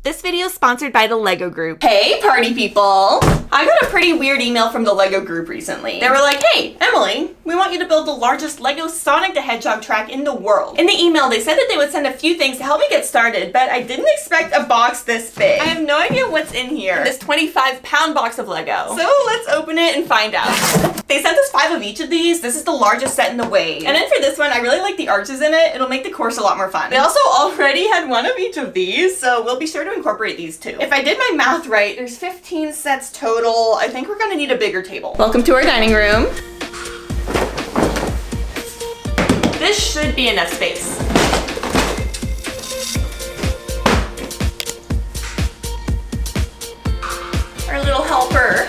This video is sponsored by the LEGO Group. Hey, party people! I got a pretty weird email from the LEGO Group recently. They were like, hey, Emily, we want you to build the largest LEGO Sonic the Hedgehog track in the world. In the email, they said that they would send a few things to help me get started, but I didn't expect a box this big. I have no idea what's in here. This 25-pound box of LEGO. So let's open it and find out. They sent us 5 of each of these. This is the largest set in the wave. And then for this one, I really like the arches in it. It'll make the course a lot more fun. They also already had one of each of these, so we'll be sure to incorporate these too. If I did my math right, there's 15 sets total. I think we're gonna need a bigger table. Welcome to our dining room. This should be enough space. Our little helper.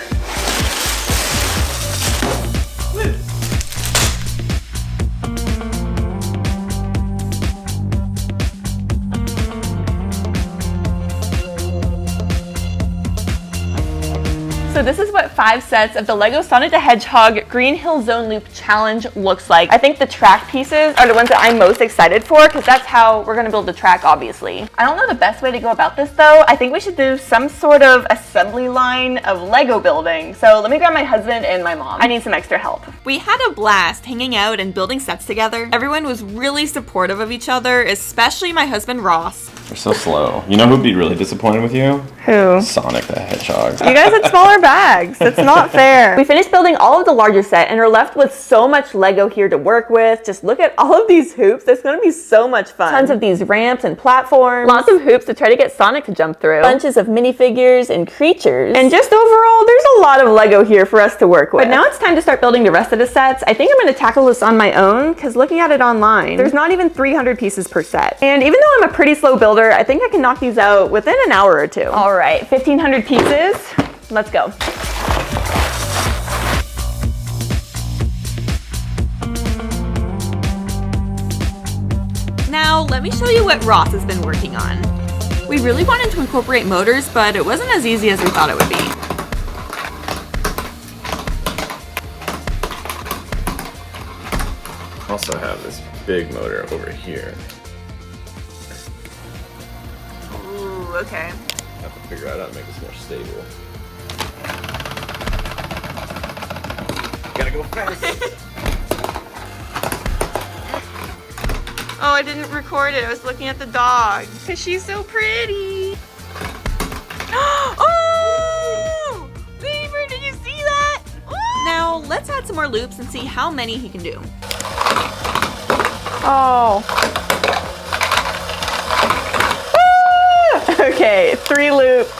So this is what 5 sets of the LEGO Sonic the Hedgehog Green Hill Zone Loop Challenge looks like. I think the track pieces are the ones that I'm most excited for because that's how we're gonna build the track, obviously. I don't know the best way to go about this though. I think we should do some sort of assembly line of LEGO building. So let me grab my husband and my mom. I need some extra help. We had a blast hanging out and building sets together. Everyone was really supportive of each other, especially my husband Ross. You're so slow. You know who'd be really disappointed with you? Who? Sonic the Hedgehog. You guys had smaller bags. That's not fair. We finished building all of the larger set and are left with so much LEGO here to work with. Just look at all of these hoops. There's gonna be so much fun. Tons of these ramps and platforms. Lots of hoops to try to get Sonic to jump through. Bunches of minifigures and creatures. And just overall, there's a lot of LEGO here for us to work with. But now it's time to start building the rest of the sets. I think I'm gonna tackle this on my own because looking at it online, there's not even 300 pieces per set. And even though I'm a pretty slow builder, I think I can knock these out within an hour or two. All right, 1,500 pieces. Let's go. Now, let me show you what Ross has been working on. We really wanted to incorporate motors, but it wasn't as easy as we thought it would be. Also have this big motor over here. Ooh, okay. Have to figure out how to make this more stable. Gotta go fast. Oh, I didn't record it. I was looking at the dog because she's so pretty. Oh! Ladybird, did you see that? Oh! Now, let's add some more loops and see how many he can do. Oh. Okay, 3 loops.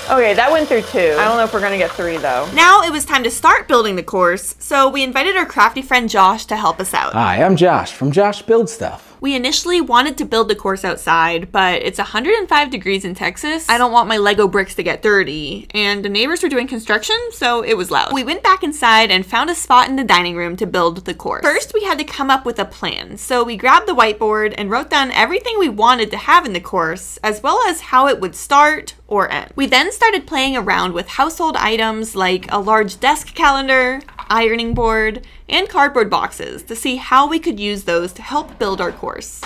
Okay, that went through 2. I don't know if we're gonna get 3 though. Now it was time to start building the course, so we invited our crafty friend Josh to help us out. Hi, I'm Josh from Josh Builds Stuff. We initially wanted to build the course outside, but it's 105 degrees in Texas. I don't want my Lego bricks to get dirty, and the neighbors were doing construction, so it was loud. We went back inside and found a spot in the dining room to build the course. First, we had to come up with a plan, so we grabbed the whiteboard and wrote down everything we wanted to have in the course, as well as how it would start or end. We then started playing around with household items like a large desk calendar, ironing board, and cardboard boxes to see how we could use those to help build our course.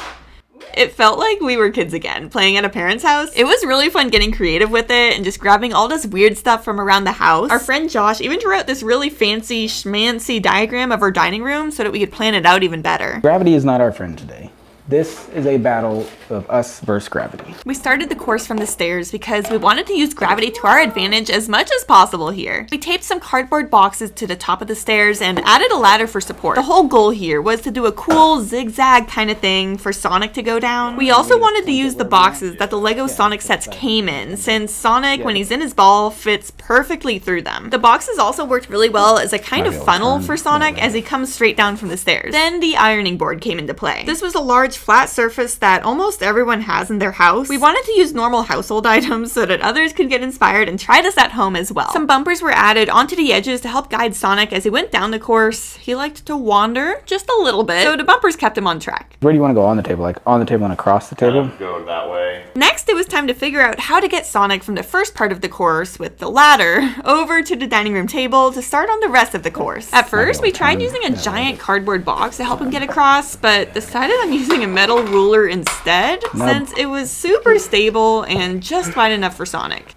It felt like we were kids again, playing at a parent's house. It was really fun getting creative with it and just grabbing all this weird stuff from around the house. Our friend Josh even drew out this really fancy schmancy diagram of our dining room so that we could plan it out even better. Gravity is not our friend today. This is a battle of us versus gravity. We started the course from the stairs because we wanted to use gravity to our advantage as much as possible here. We taped some cardboard boxes to the top of the stairs and added a ladder for support. The whole goal here was to do a cool zigzag kind of thing for Sonic to go down. We also wanted to use the boxes that the LEGO Sonic sets came in, since Sonic, when he's in his ball, fits perfectly through them. The boxes also worked really well as a kind of funnel for Sonic as he comes straight down from the stairs. Then the ironing board came into play. This was a large flat surface that almost everyone has in their house. We wanted to use normal household items so that others could get inspired and try this at home as well. Some bumpers were added onto the edges to help guide Sonic as he went down the course. He liked to wander just a little bit, so the bumpers kept him on track. Where do you want to go on the table? Like on the table and across the table? Go that way. Next, it was time to figure out how to get Sonic from the first part of the course with the ladder over to the dining room table to start on the rest of the course. At first, we tried using a giant cardboard box to help him get across, but decided on using a metal ruler instead since it was super stable and just wide enough for Sonic.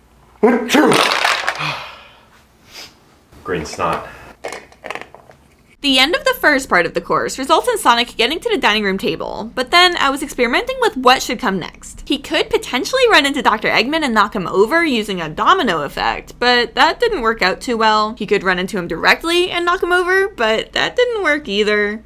Green snot. The end of the first part of the course results in Sonic getting to the dining room table, but then I was experimenting with what should come next. He could potentially run into Dr. Eggman and knock him over using a domino effect, but that didn't work out too well. He could run into him directly and knock him over, but that didn't work either.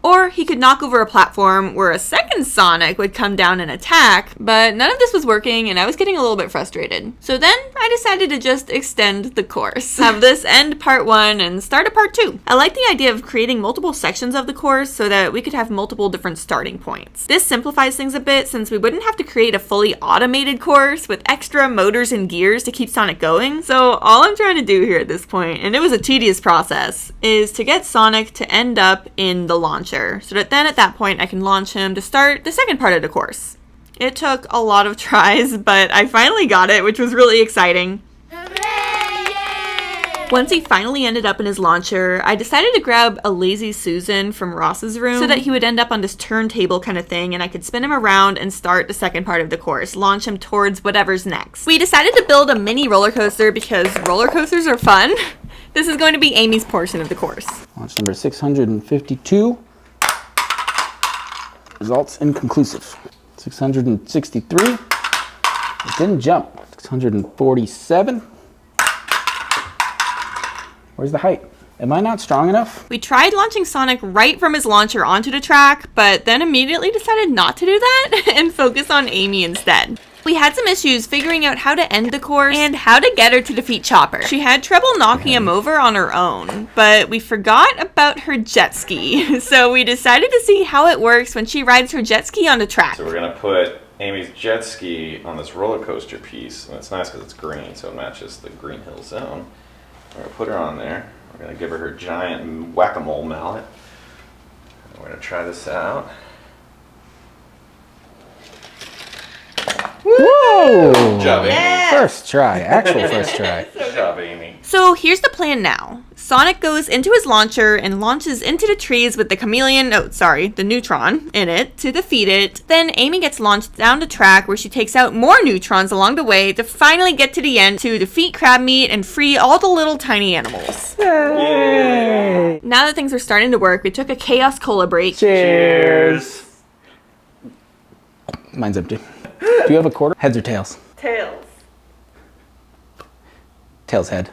Or he could knock over a platform where a second Sonic would come down and attack, but none of this was working and I was getting a little bit frustrated. So then I decided to just extend the course. Have this end part 1 and start a part 2. I like the idea of creating multiple sections of the course so that we could have multiple different starting points. This simplifies things a bit since we wouldn't have to create a fully automated course with extra motors and gears to keep Sonic going. So all I'm trying to do here at this point, and it was a tedious process, is to get Sonic to end up in the launcher, so that then at that point I can launch him to start the second part of the course. It took a lot of tries, but I finally got it, which was really exciting. Hooray! Once he finally ended up in his launcher, I decided to grab a Lazy Susan from Ross's room so that he would end up on this turntable kind of thing and I could spin him around and start the second part of the course, launch him towards whatever's next. We decided to build a mini roller coaster because roller coasters are fun. This is going to be Amy's portion of the course. Launch number 652. Results inconclusive. 663. It didn't jump. 647. Where's the height? Am I not strong enough? We tried launching Sonic right from his launcher onto the track, but then immediately decided not to do that and focus on Amy instead. We had some issues figuring out how to end the course and how to get her to defeat Chopper. She had trouble knocking him over on her own, but we forgot about her jet ski. So we decided to see how it works when she rides her jet ski on the track. So we're gonna put Amy's jet ski on this roller coaster piece, and it's nice because it's green, so it matches the Green Hill Zone. We're gonna put her on there. We're gonna give her giant whack-a-mole mallet. And we're gonna try this out. Whoa! Good job, Amy. Yeah. First try, actual first try. Good job, Amy. So here's the plan now. Sonic goes into his launcher and launches into the trees with the the neutron in it to defeat it. Then Amy gets launched down the track where she takes out more neutrons along the way to finally get to the end to defeat Crabmeat and free all the little tiny animals. Yay! Now that things are starting to work, we took a Chaos Cola break. Cheers! Mine's empty. Do you have a quarter? Heads or tails? Tails. Tails head.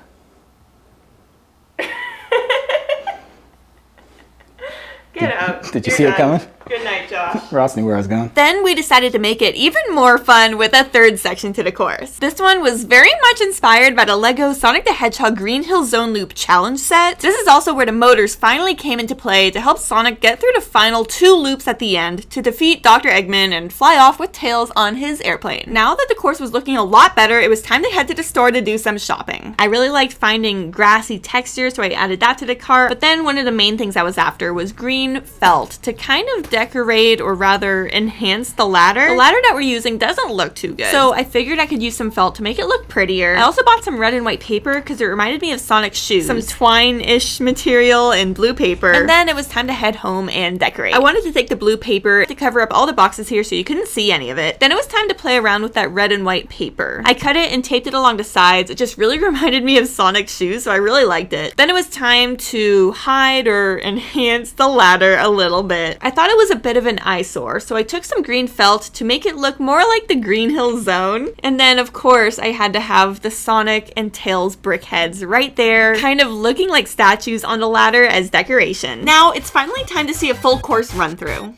Get out. Did you You're see it done. coming? Good night, Josh. Ross knew where I was going. Then we decided to make it even more fun with a third section to the course. This one was very much inspired by the LEGO Sonic the Hedgehog Green Hill Zone Loop challenge set. This is also where the motors finally came into play to help Sonic get through the final 2 loops at the end to defeat Dr. Eggman and fly off with Tails on his airplane. Now that the course was looking a lot better, it was time to head to the store to do some shopping. I really liked finding grassy textures, so I added that to the cart, but then one of the main things I was after was green felt to kind of decorate or rather enhance the ladder. The ladder that we're using doesn't look too good, so I figured I could use some felt to make it look prettier. I also bought some red and white paper because it reminded me of Sonic's shoes. Some twine-ish material and blue paper. And then it was time to head home and decorate. I wanted to take the blue paper to cover up all the boxes here so you couldn't see any of it. Then it was time to play around with that red and white paper. I cut it and taped it along the sides. It just really reminded me of Sonic's shoes, so I really liked it. Then it was time to hide or enhance the ladder a little bit. I thought it was a bit of an eyesore, so I took some green felt to make it look more like the Green Hill Zone. And then, of course, I had to have the Sonic and Tails brick heads right there, kind of looking like statues on the ladder as decoration. Now, it's finally time to see a full course run through.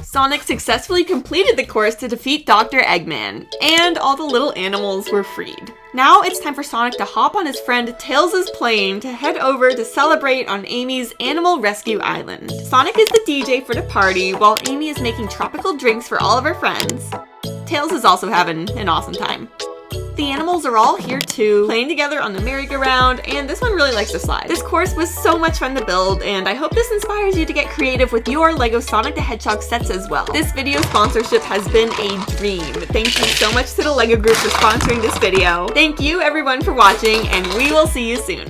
Sonic successfully completed the course to defeat Dr. Eggman, and all the little animals were freed. Now it's time for Sonic to hop on his friend Tails' plane to head over to celebrate on Amy's Animal Rescue Island. Sonic is the DJ for the party while Amy is making tropical drinks for all of her friends. Tails is also having an awesome time. The animals are all here too, playing together on the merry-go-round, and this one really likes to slide. This course was so much fun to build, and I hope this inspires you to get creative with your LEGO Sonic the Hedgehog sets as well. This video sponsorship has been a dream. Thank you so much to the LEGO Group for sponsoring this video. Thank you everyone for watching, and we will see you soon.